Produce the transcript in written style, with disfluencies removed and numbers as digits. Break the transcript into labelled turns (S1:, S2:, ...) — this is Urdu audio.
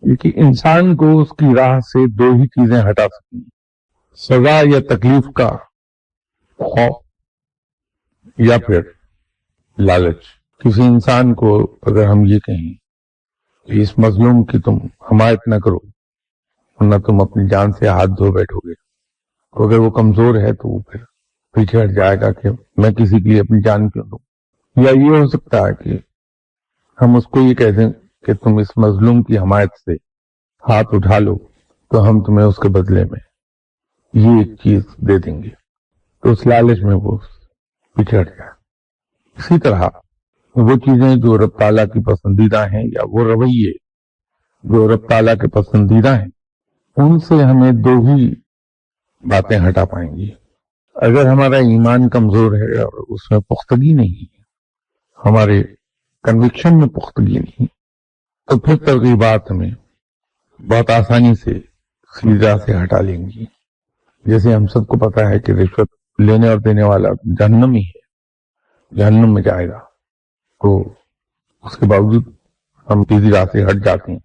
S1: کہ انسان کو اس کی راہ سے دو ہی چیزیں ہٹا سکتی ہیں، سزا یا تکلیف کا خوف یا پھر لالچ۔ کسی انسان کو اگر ہم یہ کہیں کہ اس مظلوم کی تم حمایت نہ کرو ورنہ تم اپنی جان سے ہاتھ دھو بیٹھو گے، تو اگر وہ کمزور ہے تو وہ پھر پیچھے ہٹ جائے گا کہ میں کسی کے لیے اپنی جان کیوں دوں۔ یا یہ ہو سکتا ہے کہ ہم اس کو یہ کہہ دیں کہ تم اس مظلوم کی حمایت سے ہاتھ اٹھا لو تو ہم تمہیں اس کے بدلے میں یہ ایک چیز دے دیں گے، تو اس لالچ میں وہ پیچھے ہٹ جائے۔ اسی طرح وہ چیزیں جو رب تعالیٰ کی پسندیدہ ہیں یا وہ رویے جو رب تعالیٰ کے پسندیدہ ہیں، ان سے ہمیں دو ہی باتیں ہٹا پائیں گی۔ اگر ہمارا ایمان کمزور ہے اور اس میں پختگی نہیں ہے، ہمارے کنوکشن میں پختگی نہیں، تو پھر ترغیبات ہمیں بہت آسانی سے سیدھا سے ہٹا لیں گی۔ جیسے ہم سب کو پتا ہے کہ رشوت لینے اور دینے والا جہنم ہی ہے، جہنم میں جائے گا، تو اس کے باوجود ہم سیدھی راہ سے ہٹ جاتے ہیں۔